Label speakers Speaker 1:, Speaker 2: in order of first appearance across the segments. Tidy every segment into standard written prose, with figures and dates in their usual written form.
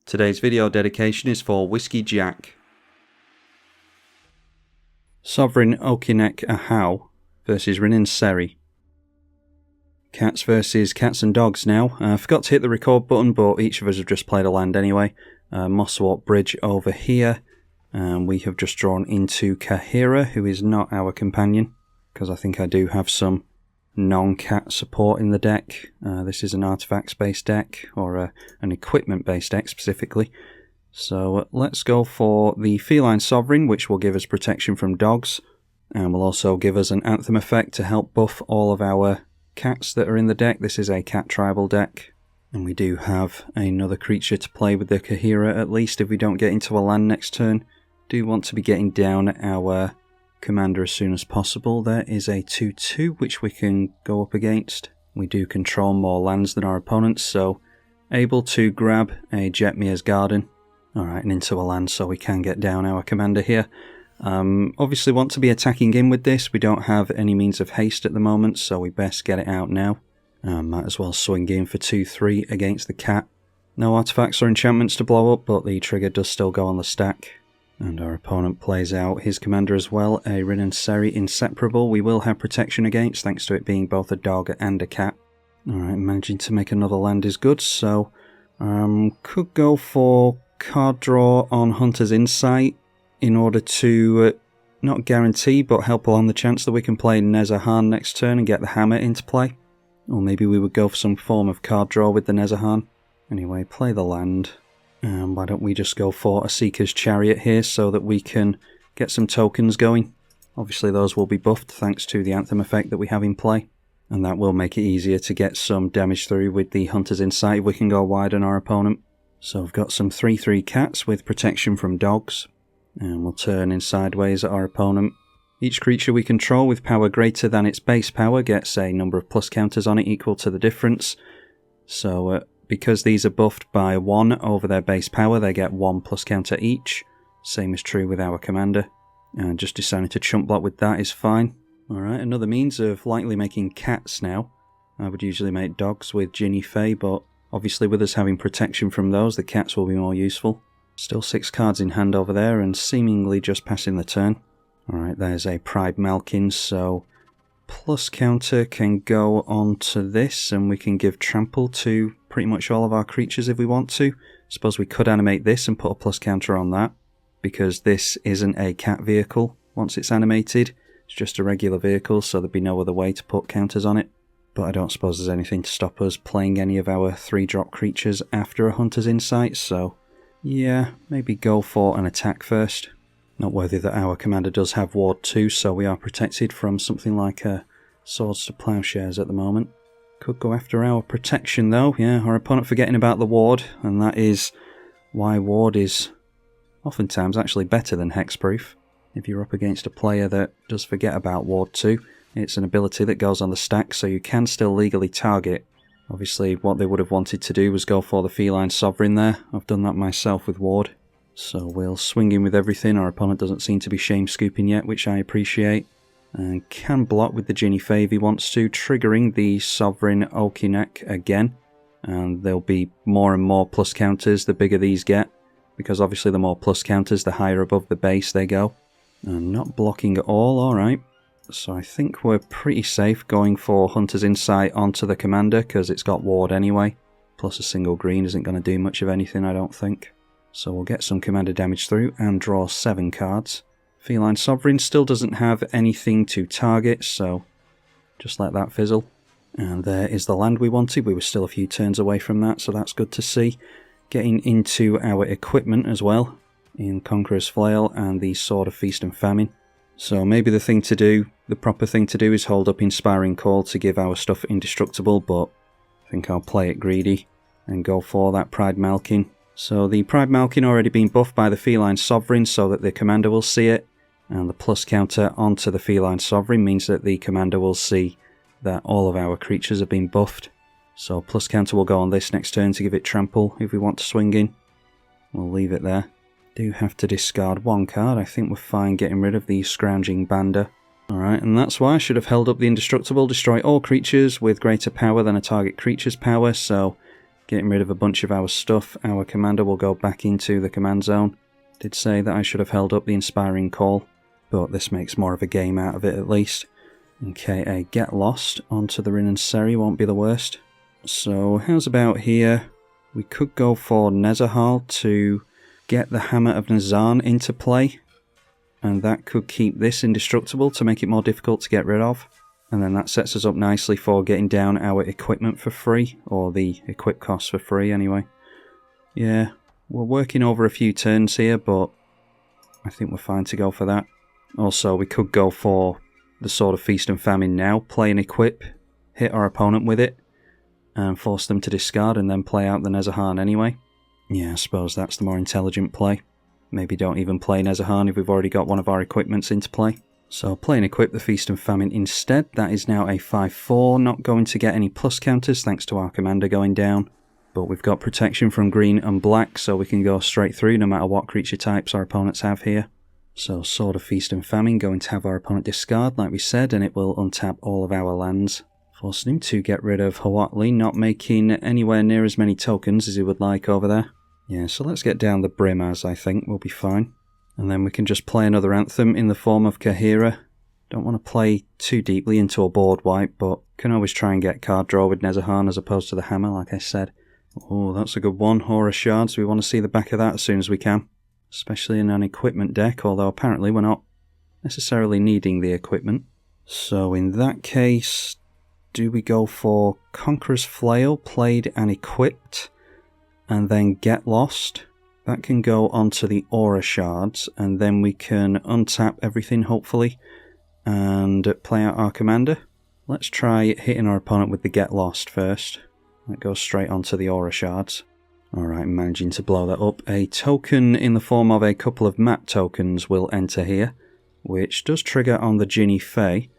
Speaker 1: Today's video dedication is for Whiskey Jack. Sovereign Okinec Ahau versus Rinin Seri. Cats versus cats and dogs now. I forgot to hit the record button, but each of us have just played a land anyway. Mosswort Bridge over here. And we have just drawn into Kahira, who is not our companion, because I think I do have some non-cat support in the deck. This is an artifacts-based deck, or an equipment-based deck specifically. So let's go for the Feline Sovereign, which will give us protection from dogs, and will also give us an Anthem effect to help buff all of our cats that are in the deck. This is a cat tribal deck, and we do have another creature to play with the Kahira, at least if we don't get into a land next turn. Do want to be getting down our commander as soon as possible. There is a 2-2 which we can go up against. We do control more lands than our opponents, so able to grab a Jetmir's Garden. Alright, and into a land so we can get down our commander here. Obviously want to be attacking in with this. We don't have any means of haste at the moment, so we best get it out now. Might as well swing in for 2-3 against the cat. No artifacts or enchantments to blow up, but the trigger does still go on the stack. And our opponent plays out his commander as well, a Rinin Seri Inseparable. We will have protection against, thanks to it being both a dog and a cat. Alright, managing to make another land is good, so could go for card draw on Hunter's Insight in order to not guarantee, but help along the chance that we can play Nezahan next turn and get the hammer into play. Or maybe we would go for some form of card draw with the Nezahan. Anyway, play the land. Why don't we just go for a Seeker's Chariot here so that we can get some tokens going. Obviously those will be buffed thanks to the Anthem effect that we have in play. And that will make it easier to get some damage through with the Hunter's Insight if we can go wide on our opponent. So we've got some 3-3 cats with protection from dogs. And we'll turn in sideways at our opponent. Each creature we control with power greater than its base power gets a number of plus counters on it equal to the difference. So because these are buffed by 1 over their base power, they get 1 plus counter each. Same is true with our commander. And just deciding to chump block with that is fine. Alright, another means of likely making cats now. I would usually make dogs with Ginny Fae, but obviously with us having protection from those, the cats will be more useful. Still 6 cards in hand over there, and seemingly just passing the turn. Alright, there's a Pride Malkin, so plus counter can go onto this, and we can give trample to pretty much all of our creatures if we want to. Suppose we could animate this and put a plus counter on that, because this isn't a cat vehicle once it's animated. It's just a regular vehicle, so there'd be no other way to put counters on it. But I don't suppose there's anything to stop us playing any of our 3-drop creatures after a Hunter's Insight, so yeah, maybe go for an attack first. Noteworthy that our commander does have Ward 2, so we are protected from something like Swords to Plowshares at the moment. Could go after our protection though, yeah, our opponent forgetting about the ward, and that is why ward is oftentimes actually better than hexproof. If you're up against a player that does forget about Ward 2, it's an ability that goes on the stack, so you can still legally target. Obviously what they would have wanted to do was go for the Feline Sovereign there. I've done that myself with Ward. So we'll swing in with everything. Our opponent doesn't seem to be shame scooping yet, which I appreciate. And can block with the Ginny Fae if he wants to, triggering the Sovereign Okinec again. And there'll be more and more plus counters the bigger these get, because obviously the more plus counters, the higher above the base they go. And not blocking at all, alright. So I think we're pretty safe going for Hunter's Insight onto the commander, because it's got ward anyway. Plus a single green isn't going to do much of anything, I don't think. So we'll get some commander damage through and draw 7 cards. Feline Sovereign still doesn't have anything to target, so just let that fizzle. And there is the land we wanted. We were still a few turns away from that, so that's good to see. Getting into our equipment as well, in Conqueror's Flail and the Sword of Feast and Famine. So maybe the thing to do, the proper thing to do is hold up Inspiring Call to give our stuff indestructible, but I think I'll play it greedy and go for that Pride Malkin. So the Pride Malkin already been buffed by the Feline Sovereign so that the commander will see it, and the plus counter onto the Feline Sovereign means that the commander will see that all of our creatures have been buffed. So plus counter will go on this next turn to give it trample if we want to swing in. We'll leave it there. Do have to discard 1 card. I think we're fine getting rid of the Scrounging Bander. Alright, and that's why I should have held up the Indestructible. Destroy all creatures with greater power than a target creature's power, so getting rid of a bunch of our stuff. Our commander will go back into the command zone. Did say that I should have held up the Inspiring Call, but this makes more of a game out of it at least. Okay, a Get Lost onto the Rin and Seri won't be the worst. So how's about here? We could go for Nezahal to get the Hammer of Nazan into play, and that could keep this indestructible to make it more difficult to get rid of. And then that sets us up nicely for getting down our equipment for free, or the equip cost for free anyway. Yeah, we're working over a few turns here, but I think we're fine to go for that. Also, we could go for the Sword of Feast and Famine now, play an equip, hit our opponent with it, and force them to discard and then play out the Nezahan anyway. Yeah, I suppose that's the more intelligent play. Maybe don't even play Nezahan if we've already got one of our equipments into play. So play and equip the Feast and Famine instead. That is now a 5-4, not going to get any plus counters thanks to our commander going down. But we've got protection from green and black, so we can go straight through no matter what creature types our opponents have here. So Sword of Feast and Famine going to have our opponent discard, like we said, and it will untap all of our lands, forcing him to get rid of Huatli, not making anywhere near as many tokens as he would like over there. Yeah, so let's get down the Brimaz, I think, we'll be fine. And then we can just play another Anthem in the form of Kahira. Don't want to play too deeply into a board wipe, but can always try and get card draw with Nezahan as opposed to the Hammer, like I said. Oh, that's a good one, Horror Shards. We want to see the back of that as soon as we can. Especially in an equipment deck, although apparently we're not necessarily needing the equipment. So in that case, do we go for Conqueror's Flail, played and equipped, and then Get Lost? That can go onto the Aura Shards, and then we can untap everything, hopefully, and play out our commander. Let's try hitting our opponent with the Get Lost first. That goes straight onto the Aura Shards. Alright, managing to blow that up. A token in the form of a couple of map tokens will enter here, which does trigger on the Ginny Fae.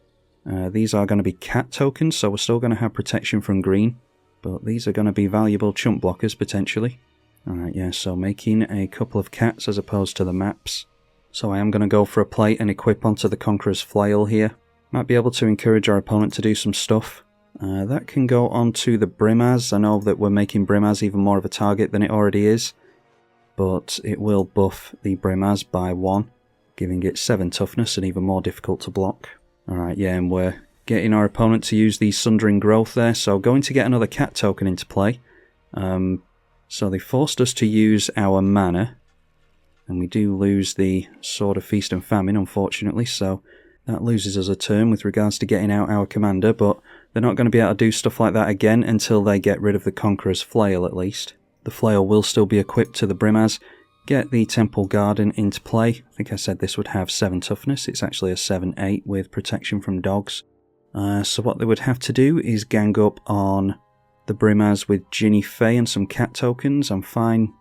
Speaker 1: These are going to be cat tokens, so we're still going to have protection from green, but these are going to be valuable chump blockers potentially. Alright, yeah, so making a couple of cats as opposed to the maps. So I am going to go for a play and equip onto the Conqueror's Flail here. Might be able to encourage our opponent to do some stuff. That can go onto the Brimaz. I know that we're making Brimaz even more of a target than it already is, but it will buff the Brimaz by 1, giving it 7 toughness and even more difficult to block. Alright, yeah, and we're getting our opponent to use the Sundering Growth there, so going to get another cat token into play. So they forced us to use our mana, and we do lose the Sword of Feast and Famine, unfortunately, so that loses us a turn with regards to getting out our commander, but they're not going to be able to do stuff like that again until they get rid of the Conqueror's Flail at least. The Flail will still be equipped to the Brimaz. Get the Temple Garden into play. I think I said this would have 7 toughness. It's actually a 7-8 with protection from dogs. So what they would have to do is gang up on the Brimaz with Ginny Fae and some cat tokens. I'm fine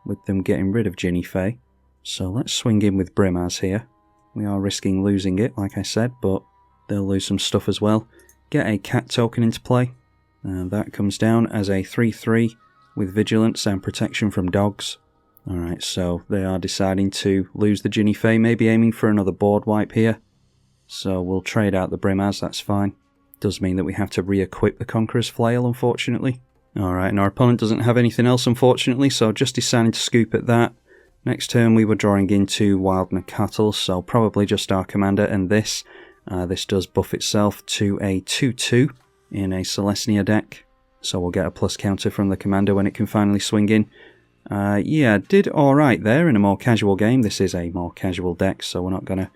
Speaker 1: with them getting rid of Ginny Fae. So let's swing in with Brimaz here. We are risking losing it, like I said, but they'll lose some stuff as well. Get a cat token into play, and that comes down as a 3-3 with vigilance and protection from dogs. Alright, so they are deciding to lose the Ginny Fae, maybe aiming for another board wipe here. So we'll trade out the Brimaz, that's fine. Does mean that we have to re-equip the Conqueror's Flail, unfortunately. Alright, and our opponent doesn't have anything else, unfortunately, so just deciding to scoop at that. Next turn we were drawing into Wild Nakatl, so probably just our commander and this. This does buff itself to a 2-2 in a Celestia deck, so we'll get a plus counter from the commander when it can finally swing in. Yeah, did alright there in a more casual game. This is a more casual deck, so we're not going to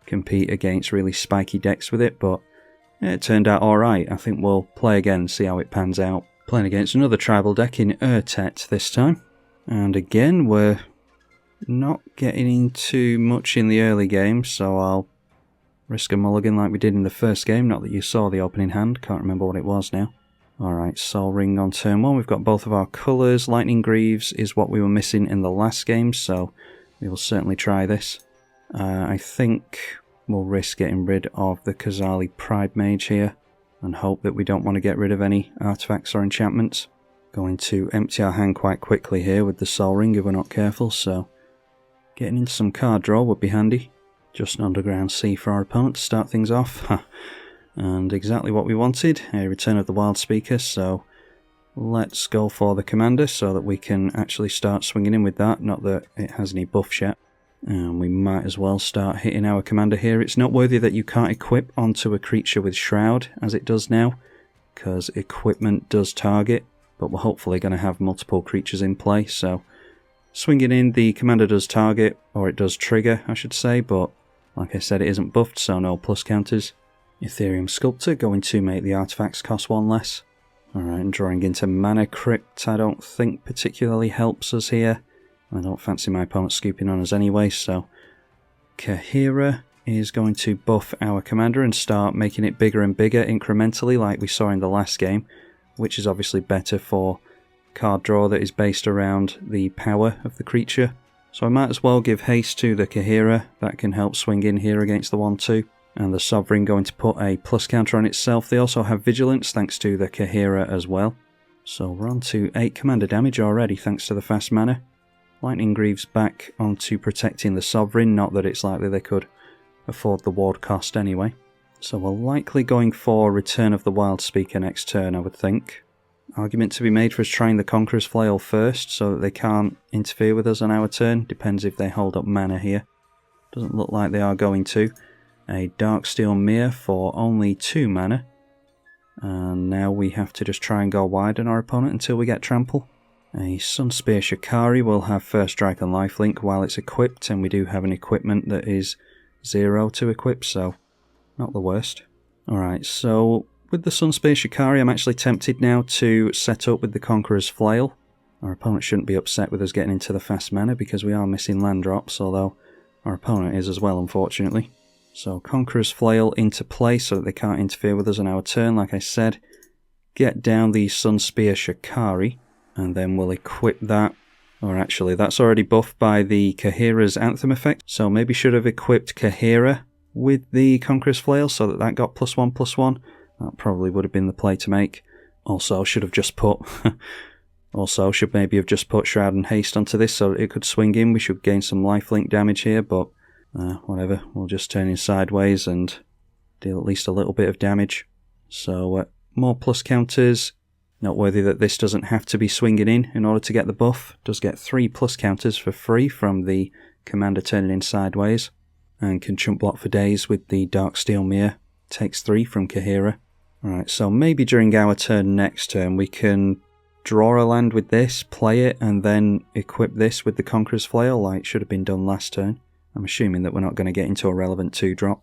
Speaker 1: compete against really spiky decks with it, but it turned out alright. I think we'll play again and see how it pans out. Playing against another tribal deck in Urtet this time, and again we're not getting into much in the early game, so I'll risk a mulligan like we did in the first game. Not that you saw the opening hand, can't remember what it was now. Alright, Sol Ring on turn 1. We've got both of our colours. Lightning Greaves is what we were missing in the last game, so we will certainly try this. I think we'll risk getting rid of the Khazali Pride Mage here, and hope that we don't want to get rid of any artifacts or enchantments. Going to empty our hand quite quickly here with the Sol Ring if we're not careful, so getting into some card draw would be handy. Just an Underground Sea for our opponent to start things off. And exactly what we wanted, a Return of the Wild Speaker, so let's go for the commander so that we can actually start swinging in with that. Not that it has any buffs yet. And we might as well start hitting our commander here. It's noteworthy that you can't equip onto a creature with Shroud as it does now, because equipment does target, but we're hopefully going to have multiple creatures in play. So swinging in, the commander does target, or it does trigger I should say, but like I said, it isn't buffed, so no plus counters. Ethereum Sculptor going to make the artifacts cost 1 less. Alright, and drawing into Mana Crypt I don't think particularly helps us here. I don't fancy my opponent scooping on us anyway, so Kahira is going to buff our commander and start making it bigger and bigger incrementally like we saw in the last game, which is obviously better for card draw that is based around the power of the creature. So I might as well give haste to the Kahira, that can help swing in here against the 1-2. And the Sovereign going to put a plus counter on itself. They also have Vigilance thanks to the Kahira as well. So we're on to 8 commander damage already thanks to the fast mana. Lightning Greaves back onto protecting the Sovereign, not that it's likely they could afford the ward cost anyway. So we're likely going for Return of the Wild Speaker next turn, I would think. Argument to be made for us trying the Conqueror's Flail first, so that they can't interfere with us on our turn. Depends if they hold up mana here. Doesn't look like they are going to. A Darksteel Mirror for only 2 mana. And now we have to just try and go wide on our opponent until we get trample. A Sunspear Shikari will have First Strike and Lifelink while it's equipped, and we do have an equipment that is 0 to equip, so not the worst. Alright, so with the Sunspear Shikari I'm actually tempted now to set up with the Conqueror's Flail. Our opponent shouldn't be upset with us getting into the fast mana because we are missing land drops, although our opponent is as well, unfortunately. So Conqueror's Flail into play so that they can't interfere with us on our turn, like I said. Get down the Sunspear Shikari, and then we'll equip that. Or actually, that's already buffed by the Kahira's Anthem effect, so maybe should have equipped Kahira with the Conqueror's Flail so that that got +1/+1. That probably would have been the play to make. Also, should have just put... also, should maybe have just put Shroud and Haste onto this so that it could swing in. We should gain some lifelink damage here, but whatever. We'll just turn in sideways and deal at least a little bit of damage. So, more plus counters. Noteworthy that this doesn't have to be swinging in order to get the buff. Does get 3 plus counters for free from the commander turning in sideways. And can chump block for days with the Darksteel Mirror. Takes 3 from Kahira. Alright, so maybe during our turn next turn we can draw a land with this, play it, and then equip this with the Conqueror's Flail like should have been done last turn. I'm assuming that we're not going to get into a relevant 2-drop.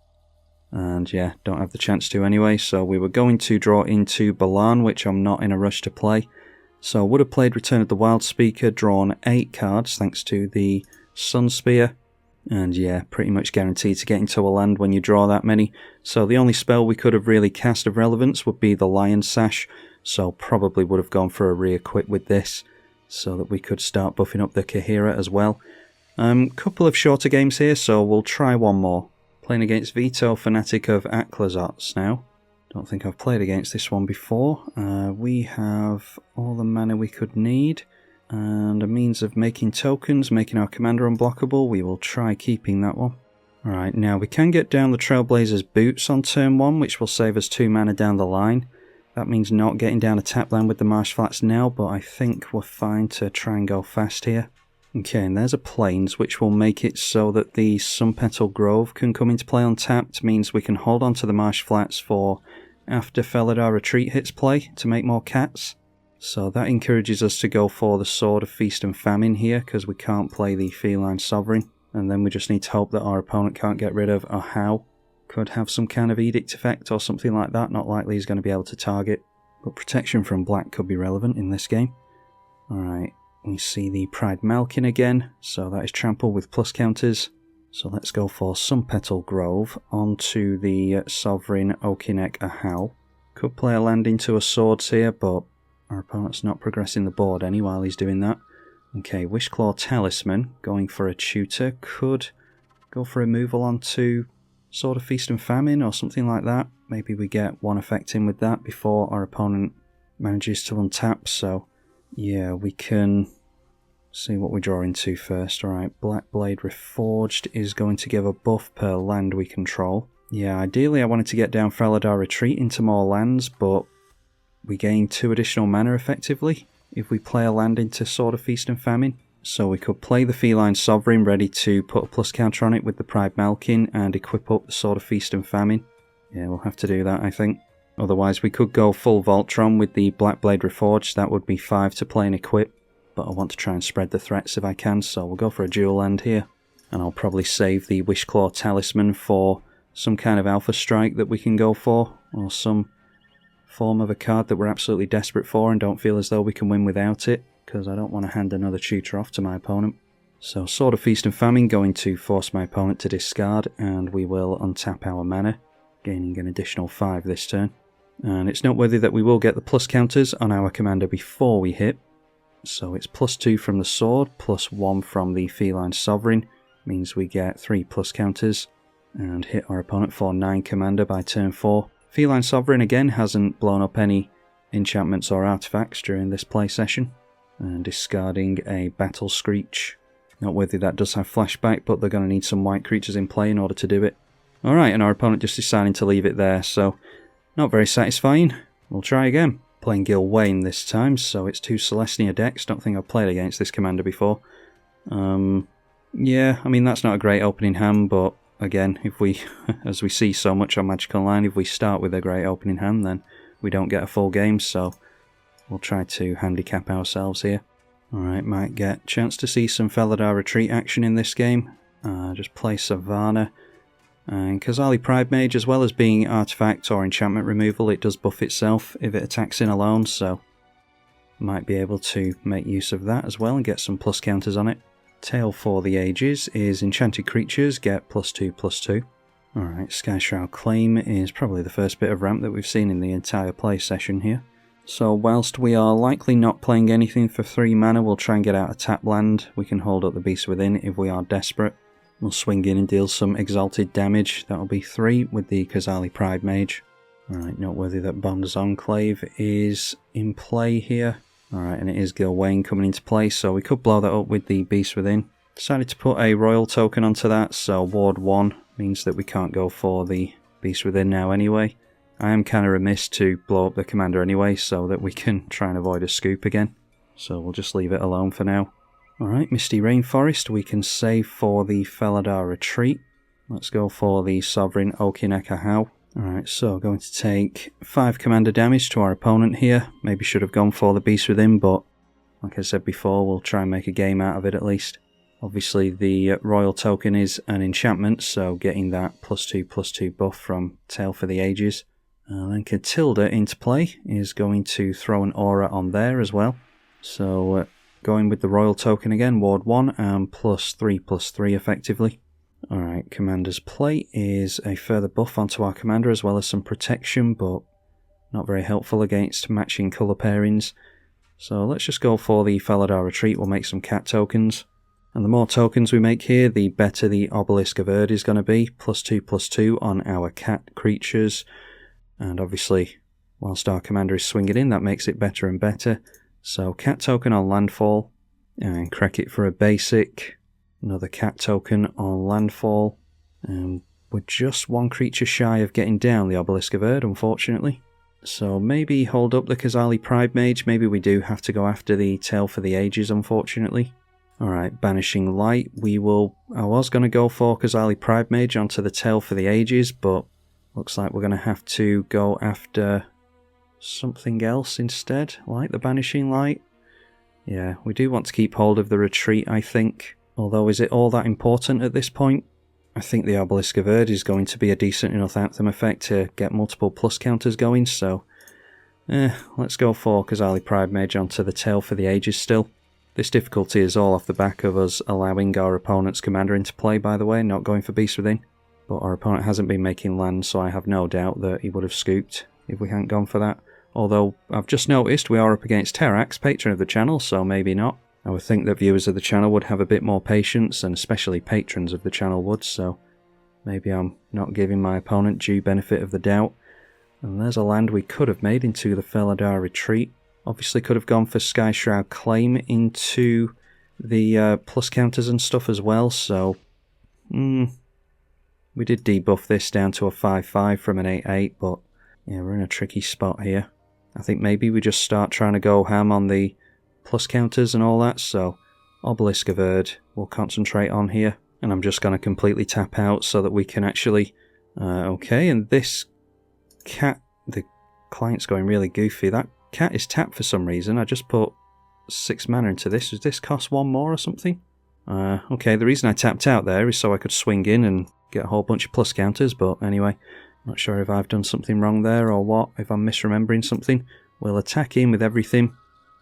Speaker 1: And yeah, don't have the chance to anyway, so we were going to draw into Balan, which I'm not in a rush to play. So would have played Return of the Wild Speaker, drawn 8 cards thanks to the Sunspear. And yeah, pretty much guaranteed to get into a land when you draw that many. So the only spell we could have really cast of relevance would be the Lion Sash, so probably would have gone for a re-equip with this, so that we could start buffing up the Kahira as well. Couple of shorter games here, so we'll try one more. Playing against Vito, Fanatic of Aklazots now. Don't think I've played against this one before. We have all the mana we could need, and a means of making tokens, making our commander unblockable. We will try keeping that one. Alright, now we can get down the Trailblazer's Boots on turn 1, which will save us 2 mana down the line. That means not getting down a tap land with the Marsh Flats now, but I think we're fine to try and go fast here. Okay, and there's a Plains, which will make it so that the Sunpetal Grove can come into play untapped, means we can hold on to the Marsh Flats for after Felidar Retreat hits play to make more cats. So that encourages us to go for the Sword of Feast and Famine here, because we can't play the Feline Sovereign, and then we just need to hope that our opponent can't get rid of Ahau. Could have some kind of Edict effect or something like that, not likely he's going to be able to target, but protection from black could be relevant in this game. Alright. We see the Pride Malkin again, so that is trample with plus counters. So let's go for Sunpetal Grove onto the Sovereign Okinec Ahau. Could play a land into a Swords here, but our opponent's not progressing the board any while he's doing that. Okay, Wishclaw Talisman, going for a tutor. Could go for removal onto Sword of Feast and Famine or something like that. Maybe we get one effect in with that before our opponent manages to untap, so yeah, we can see what we draw into first. Alright, Black Blade Reforged is going to give a buff per land we control. Yeah, ideally I wanted to get down Felidar Retreat into more lands, but we gain 2 additional mana effectively if we play a land into Sword of Feast and Famine. So we could play the Feline Sovereign ready to put a plus counter on it with the Pride Malkin and equip up the Sword of Feast and Famine. Yeah, we'll have to do that, I think. Otherwise we could go full Voltron with the Blackblade Reforged. That would be 5 to play and equip, but I want to try and spread the threats if I can, so we'll go for a dual land here. And I'll probably save the Wishclaw Talisman for some kind of Alpha Strike that we can go for, or some form of a card that we're absolutely desperate for and don't feel as though we can win without it, because I don't want to hand another tutor off to my opponent. So Sword of Feast and Famine going to force my opponent to discard, and we will untap our mana, gaining an additional 5 this turn. And it's noteworthy that we will get the plus counters on our commander before we hit. So it's +2 from the sword, +1 from the Feline Sovereign, means we get 3 plus counters, and hit our opponent for 9 commander by turn 4. Feline Sovereign again hasn't blown up any enchantments or artifacts during this play session, and discarding a Battle Screech. Noteworthy that does have flashback, but they're going to need some white creatures in play in order to do it. Alright, and our opponent just deciding to leave it there, so not very satisfying. We'll try again. Playing Gilwain this time, so it's 2 Celestia decks. Don't think I've played against this commander before. Yeah, I mean that's not a great opening hand, but again, if we, as we see so much on Magic Online, if we start with a great opening hand, then we don't get a full game, so we'll try to handicap ourselves here. Alright, might get a chance to see some Felidar Retreat action in this game. Just play Savannah. And Kazali Pride Mage, as well as being artifact or enchantment removal, it does buff itself if it attacks in alone, so might be able to make use of that as well and get some plus counters on it. Tale for the Ages is enchanted creatures get +2/+2. Alright, Skyshroud Claim is probably the first bit of ramp that we've seen in the entire play session here. So whilst we are likely not playing anything for 3 mana, we'll try and get out a tap land. We can hold up the Beast Within if we are desperate. We'll swing in and deal some exalted damage. That'll be 3 with the Kazali Pride Mage. Alright, noteworthy that Bond's Enclave is in play here. Alright, and it is Gilwain coming into play, so we could blow that up with the Beast Within. Decided to put a Royal token onto that, so Ward 1 means that we can't go for the Beast Within now anyway. I am kind of remiss to blow up the commander anyway, so that we can try and avoid a scoop again. So we'll just leave it alone for now. Alright, Misty Rainforest, we can save for the Felidar Retreat. Let's go for the Sovereign Okinec Ahau. Alright, so going to take 5 commander damage to our opponent here. Maybe should have gone for the Beast Within, but like I said before, we'll try and make a game out of it at least. Obviously the Royal token is an enchantment, so getting that +2/+2 buff from Tale for the Ages. Then Catilda into play is going to throw an aura on there as well. So going with the Royal token again, Ward 1, and +3/+3 effectively. Alright, Commander's Play is a further buff onto our commander as well as some protection, but not very helpful against matching colour pairings. So let's just go for the Felidar Retreat. We'll make some cat tokens. And the more tokens we make here, the better the Obelisk of Erd is going to be. +2/+2 on our cat creatures. And obviously, whilst our commander is swinging in, that makes it better and better. So cat token on landfall, and crack it for a basic. Another cat token on landfall. And we're just 1 creature shy of getting down the Obelisk of Erd, unfortunately. So maybe hold up the Kazali Pride Mage. Maybe we do have to go after the Tale for the Ages, unfortunately. Alright, Banishing Light. I was going to go for Kazali Pride Mage onto the Tale for the Ages, but looks like we're going to have to go after something else instead, like the Banishing Light. Yeah, we do want to keep hold of the Retreat, I think. Although, is it all that important at this point? I think the Obelisk of Erd is going to be a decent enough Anthem effect to get multiple plus counters going, so let's go for Kazali Pride Mage onto the Tale for the Ages still. This difficulty is all off the back of us allowing our opponent's commander into play, by the way, not going for Beast Within. But our opponent hasn't been making lands, so I have no doubt that he would have scooped if we hadn't gone for that. Although, I've just noticed we are up against Terrax, patron of the channel, so maybe not. I would think that viewers of the channel would have a bit more patience, and especially patrons of the channel would, so maybe I'm not giving my opponent due benefit of the doubt. And there's a land we could have made into the Felidar Retreat. Obviously could have gone for Skyshroud Claim into the plus counters and stuff as well, so we did debuff this down to a 5/5 from an 8/8, but yeah, we're in a tricky spot here. I think maybe we just start trying to go ham on the plus counters and all that, so Obelisk of Erd we'll concentrate on here. And I'm just going to completely tap out so that we can actually... okay, and this cat, the client's going really goofy. That cat is tapped for some reason. I just put 6 mana into this. Does this cost 1 more or something? Okay, the reason I tapped out there is so I could swing in and get a whole bunch of plus counters, but anyway, not sure if I've done something wrong there or what, if I'm misremembering something. We'll attack in with everything,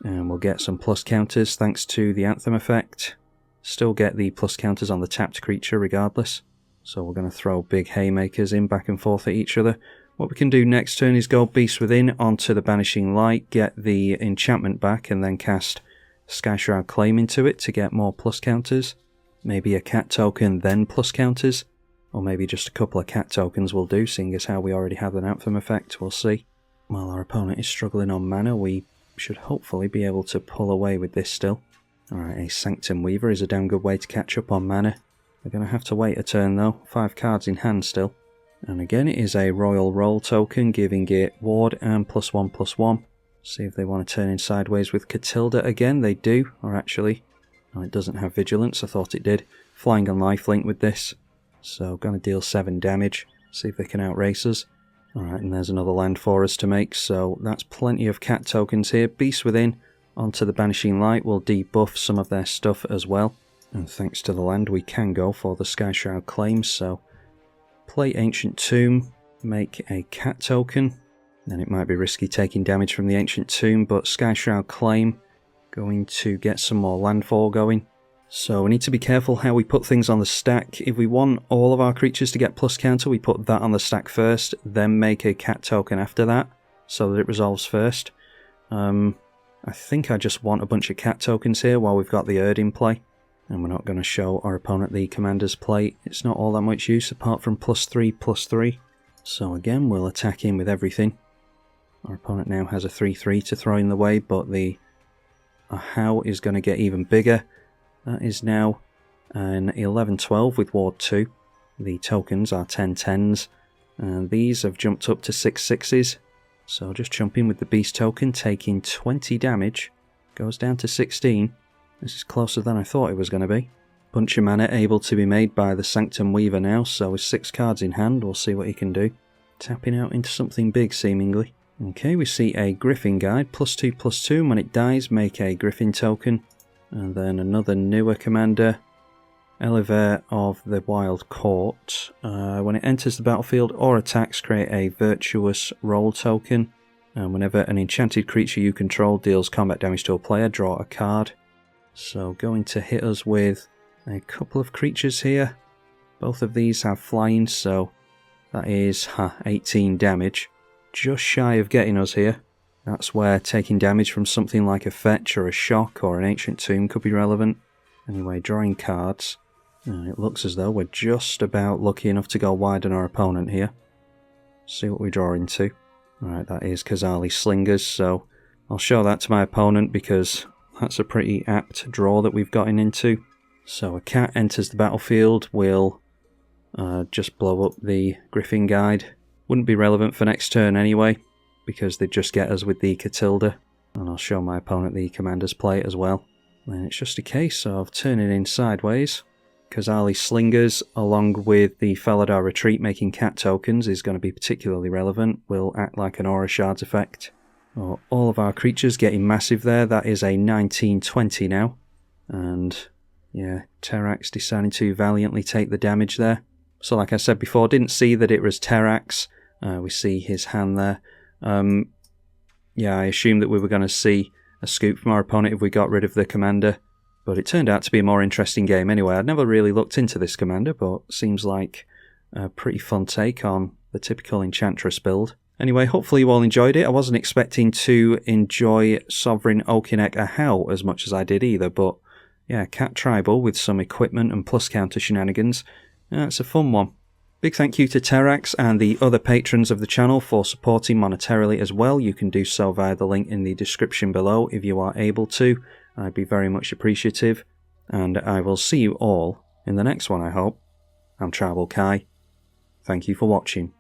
Speaker 1: and we'll get some plus counters thanks to the Anthem effect. Still get the plus counters on the tapped creature regardless. So we're going to throw big haymakers in back and forth at each other. What we can do next turn is go Beast Within onto the Banishing Light, get the enchantment back, and then cast Sky Shroud Claim into it to get more plus counters. Maybe a cat token, then plus counters. Or maybe just a couple of cat tokens will do, seeing as how we already have an Anthem effect, we'll see. While our opponent is struggling on mana, we should hopefully be able to pull away with this still. Alright, a Sanctum Weaver is a damn good way to catch up on mana. We're going to have to wait a turn though, 5 cards in hand still. And again it is a Royal Roll token, giving it Ward and +1/+1. See if they want to turn in sideways with Catilda again, they do, or actually, no, it doesn't have Vigilance, I thought it did. Flying and Lifelink with this, so going to deal 7 damage, see if they can outrace us. Alright, and there's another land for us to make, so that's plenty of cat tokens here. Beast Within onto the Banishing Light will debuff some of their stuff as well. And thanks to the land we can go for the Sky Shroud Claim, so play Ancient Tomb, make a cat token. Then it might be risky taking damage from the Ancient Tomb, but Sky Shroud Claim going to get some more landfall going. So we need to be careful how we put things on the stack. If we want all of our creatures to get plus counter, we put that on the stack first, then make a cat token after that, so that it resolves first. I think I just want a bunch of cat tokens here while we've got the Erd in play. And we're not going to show our opponent the Commander's Plate. It's not all that much use apart from +3/+3. So again, we'll attack in with everything. Our opponent now has a 3/3 to throw in the way, but the Ahau is going to get even bigger. That is now an 11/12 with Ward 2. The tokens are 10/10s, and these have jumped up to 6/6s. So just jump in with the Beast token, taking 20 damage. Goes down to 16. This is closer than I thought it was going to be. Bunch of mana able to be made by the Sanctum Weaver now, so with 6 cards in hand, we'll see what he can do. Tapping out into something big, seemingly. Okay, we see a Griffin Guide, +2/+2, and when it dies, make a Griffin token. And then another newer commander, Elevator of the Wild Court. When it enters the battlefield or attacks, create a Virtuous Roll token. And whenever an enchanted creature you control deals combat damage to a player, draw a card. So going to hit us with a couple of creatures here. Both of these have flying, so that is 18 damage. Just shy of getting us here. That's where taking damage from something like a fetch or a shock or an Ancient Tomb could be relevant. Anyway, drawing cards. And it looks as though we're just about lucky enough to go wide on our opponent here. See what we draw into. Alright, that is Kazali Slingers, so I'll show that to my opponent because that's a pretty apt draw that we've gotten into. So a cat enters the battlefield, will just blow up the Griffin Guide. Wouldn't be relevant for next turn anyway, because they'd just get us with the Catilda. And I'll show my opponent the Commander's Plate as well. And it's just a case of turning in sideways. Kazali Slingers, along with the Faladar Retreat making cat tokens, is going to be particularly relevant. Will act like an Aura Shards effect. Well, all of our creatures getting massive there. That is a 19/20 now. And yeah, Terrax deciding to valiantly take the damage there. So like I said before, didn't see that it was Terrax. We see his hand there. Yeah, I assumed that we were going to see a scoop from our opponent if we got rid of the commander. But it turned out to be a more interesting game anyway. I'd never really looked into this commander, but seems like a pretty fun take on the typical Enchantress build. Anyway, hopefully you all enjoyed it. I wasn't expecting to enjoy Sovereign Okinec Ahau as much as I did either, but yeah, cat tribal with some equipment and plus counter shenanigans. Yeah, it's a fun one. Big thank you to Terrax and the other patrons of the channel for supporting monetarily as well. You can do so via the link in the description below if you are able to. I'd be very much appreciative. And I will see you all in the next one, I hope. I'm tribalkai. Thank you for watching.